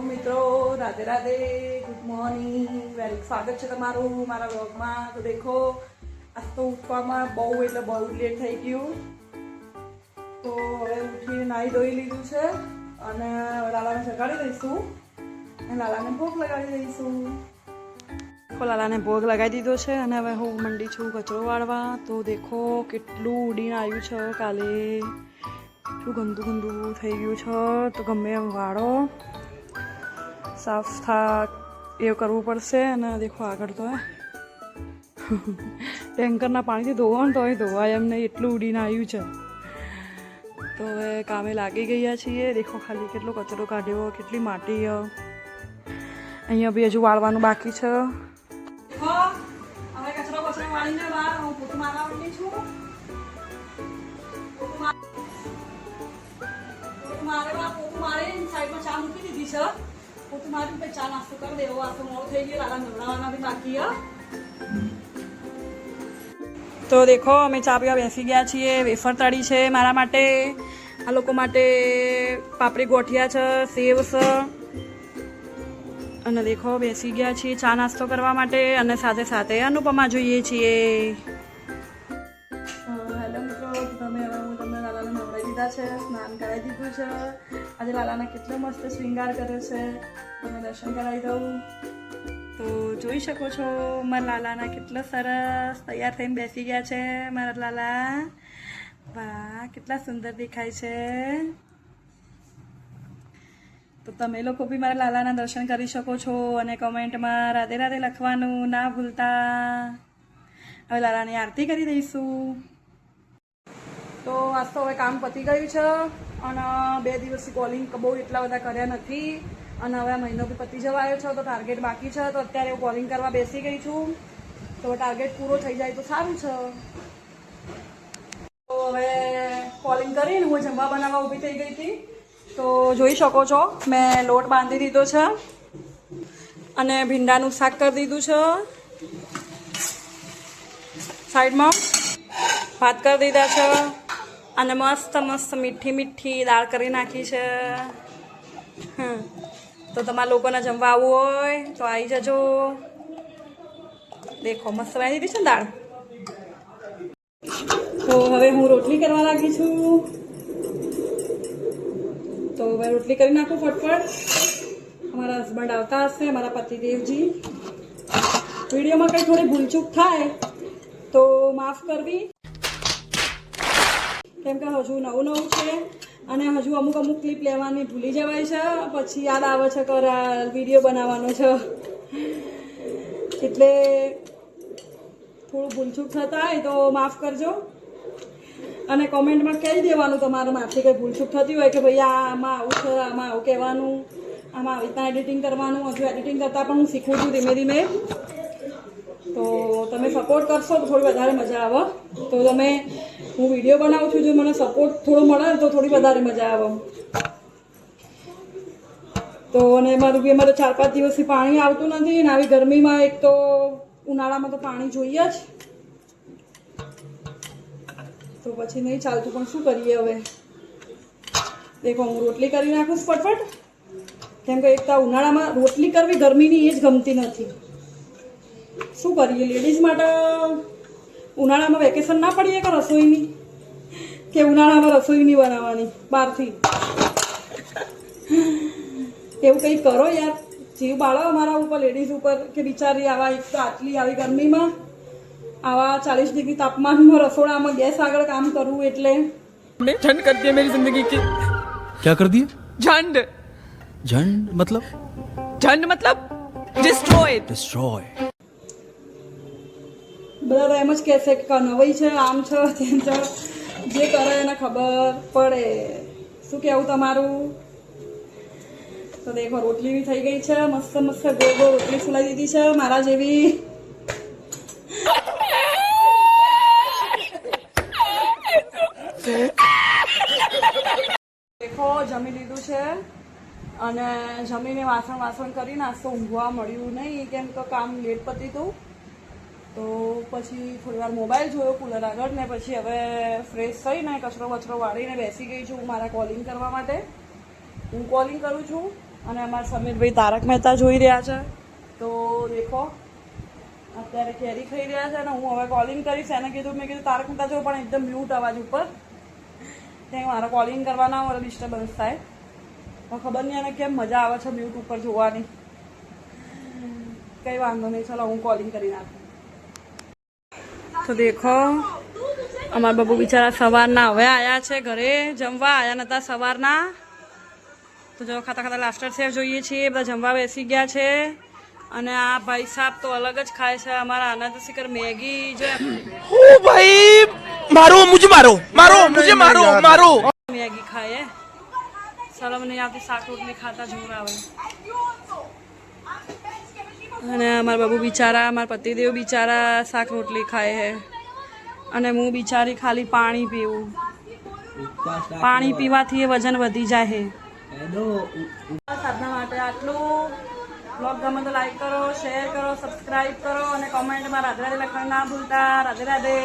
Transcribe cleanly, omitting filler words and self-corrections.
મિત્રો Radhe Radhe, good morning, very સ્વાગત છે તમારું મારા વ્લોગમાં। તો દેખો આજ તો ઉઠવામાં બહુ એટલે બહુ લેટ થઈ ગયું। તો હવે ઉઠીને નાહી ધોઈ લીધું છે અને લાલાને જગાડી દઈશું અને લાલાને ભોગ લગાડી દઈશું। લાલાને ભોગ લગાવી દીધો છે અને હવે હું મંડી છું કચરો વાળવા। તો દેખો કેટલું ઉડીને આવ્યું છે, કાલે કેટલું ગંદુ ગંદુ થઈ ગયું છે। તો ગમે એમ વાળો સાફ એ કરવું પડશે। અને દેખો આગળ તો ટેન્કરના પાણીથી ધોવાનું તો ધોવાય એમ નહીં, એટલું ઉડીને આવ્યું છે। તો હવે કામે લાગી ગયા છીએ। દેખો ખાલી કેટલો કચરો કાઢ્યો, કેટલી માટી અહીંયા બી હજુ વાળવાનું બાકી છે। હવે કચરો વાળીને બહાર હું પોતું મારવા માંડી છું। પોતું મારી સાઈડમાં ચા મૂકી દીધી છે। પોતું મારી પછી ચા નાસ્તો કરી દેવો। આ તો મોડું થઈ ગયું, લાલા નવડાવવાના બી બાકી છે। તો દેખો અમે ચા પીવા બેસી ગયા છીએ। વેફર તળી છે મારા માટે, આ લોકો માટે પાપડી ગોઠિયા છે, સેવ છે। અને દેખો બેસી ગયા છીએ ચા નાસ્તો કરવા માટે અને સાથે સાથે અનુપમા જોઈએ છીએ। હેલો મિત્રો, તમે હવે હું તમને લાલાને નવડાવી દીધા છે, સ્નાન કરાવી દીધું છે। આજે લાલાને કેટલો મસ્ત શ્રૃંગાર કર્યો છે, તમે દર્શન કરાવી દઉં। તો જોઈ શકો છો મારા લાલાના કેટલો સરસ તૈયાર થઈને બેસી ગયા છે મારા લાલા। વાહ, કેટલા સુંદર દેખાય છે। તો તમે લોકો બી મારા લાલાના દર્શન કરી શકો છો અને કમેન્ટમાં રાધે રાધે લખવાનું ના ભૂલતા। હવે લાલાની આરતી કરી દઈશું। તો આજ તો હવે કામ પતી ગયું છે અને 2 દિવસથી કોલિંગ બહુ એટલા બધા કર્યા નથી અને હવે મહિનો બી પતી જવા આવ્યો છે। તો ટાર્ગેટ બાકી છે, તો અત્યારે હું કોલિંગ કરવા બેસી ગઈ છું। તો ટાર્ગેટ પૂરો થઈ જાય તો સારું છે। તો હવે કોલિંગ કરીને હું જમવા બનાવવા ઊભી થઈ ગઈ હતી। તો જોઈ શકો છો મેં લોટ બાંધી દીધો છે અને ભીંડાનું શાક કરી દીધું છે। સાઈડમાં ભાત કરી દીધા છે અને મસ્ત મસ્ત મીઠી મીઠી દાળ કરી નાખી છે। તો તમારા લોકોને જમવા આવવું હોય તો આવી જજો। દેખો મસ્ત બનાવી દીધી છે ને દાળ। તો હવે હું રોટલી કરવા લાગી છું। તો હવે રોટલી કરી નાખું ફટફટ। અમારા હસબન્ડ આવતા હશે, અમારા પતિદેવજી। વિડીયોમાં કંઈ થોડી ભૂલચૂક થાય તો માફ કરવી, કેમ કે હજુ નવું નવું છે અને હજુ અમુક ક્લિપ લેવાની ભૂલી જવાય છે, પછી યાદ આવે છે કે વિડીયો બનાવવાનો છે, એટલે થોડું ભૂલચૂક થતા હોય તો માફ કરજો। અને કોમેન્ટમાં કહી દેવાનું તમારા માથી કંઈ ભૂલચૂક થતી હોય કે ભાઈ આમાં આવું છે, આમાં આવું કહેવાનું, આમાં આવી રીતના એડિટિંગ કરવાનું। હજુ એડિટિંગ કરતાં પણ હું શીખું છું ધીમે ધીમે। તો તમે સપોર્ટ કરશો તો થોડી વધારે મજા આવે। તો હું વિડીયો બનાવું છું, જો મને સપોર્ટ થોડો મળે તો થોડી વધારે મજા આવે। તો અને અમારે 4-5 દિવસથી પાણી આવતું નથી ને આવી ગરમીમાં, એક તો ઉનાળામાં તો પાણી જોઈએ જ, તો પછી નહીં ચાલતું, પણ શું કરીએ હવે। દેખો હું રોટલી કરી નાખું ફટફટ, કેમ કે એક તો ઉનાળામાં રોટલી કરવી ગરમીની એ જ ગમતી નથી। શું કરીએ, લેડીઝ માટે ઉનાળામાં વેકેશન ના પડીએ કે રસોઈની, કે ઉનાળામાં રસોઈ નહીં બનાવવાની બહારથી। એવું કંઈક કરો યાર, જીવ બાળો અમારા ઉપર, લેડીઝ ઉપર, કે બિચારી આવા એક તો આટલી આવી ગરમીમાં આવા 40 ડિગ્રી તાપમાનમાં રસોડામાં ગેસ આગળ કામ કરવું એટલે झंड कर दिया मेरी जिंदगी की। क्या कर दिया? झंड। झंड मतलब? झंड मतलब डिस्ट्रॉय। डिस्ट्रॉय। બધા તો એમ જ કહેશે કે નવાઈ છે, આમ છે, તેમ છે, જે કરે એને ખબર પડે। શું કહેવું તમારું? તો દેખો રોટલી બી થઈ ગઈ છે, મસ્ત મસ્ત ગોળ ગોળ રોટલી ફૂલાઈ દીધી છે મારા જેવી। દેખો જમી લીધું છે અને જમીને વાસણ કરી નાસ્તો ઊંઘવા મળ્યું નહીં, કેમ કે કામ લેટ પતી હતું। તો પછી થોડી વાર મોબાઈલ જોયો કુલર આગળ ને પછી હવે ફ્રેશ થઈને કચરો વાળીને બેસી ગઈ છું મારા કોલિંગ કરવા માટે। હું કોલિંગ કરું છું અને અમારા સમીરભાઈ તારક મહેતા જોઈ રહ્યા છે. તો દેખો અત્યારે કેરી ખાઈ રહ્યા છે. અને હું હવે કોલિંગ કરીશ. એને કીધું, મેં કીધું તારક મહેતા જો પણ એકદમ મ્યુટ અવાજ ઉપર, ત્યાં મારે કોલિંગ કરવાના મારે ડિસ્ટર્બન્સ થાય. તો ખબર નહીં એને કેમ મજા આવે છે મ્યુટ ઉપર જોવાની. કંઈ વાંધો નહીં, ચાલો હું કોલિંગ કરી નાખું. તો દેખો અમારા બાબુ બિચારા સવારના હવે આવ્યા છે ઘરે, જમવા આવ્યા નતા સવારના. તો જો ખાતા ખાતા લાસ્ટર સેફ જોઈએ છીએ, બધા જમવા બેસી ગયા છે. અને આ ભાઈ સાહેબ તો અલગ જ ખાય છે. અમારા આનંદ શિખર મેગી જો ओ भाई मारो मुझे मारो મેગી ખાય. શરમ નહીં આવતી, શાક રોટલી ખાતા જોર આવે. અને અમારા બાબુ બિચારા, અમારા પતિદેવ બિચારા શાક રોટલી ખાય છે. અને હું બિચારી ખાલી પાણી પીવું. પાણી પીવાથી એ વજન વધી જાય છે. સાધના માટે આટલું. બ્લોગ ગમે તો લાઈક કરો, શેર કરો, સબસ્ક્રાઈબ કરો અને કોમેન્ટમાં રાધે રાધે લખવાનું ના ભૂલતા. રાધે રાધે.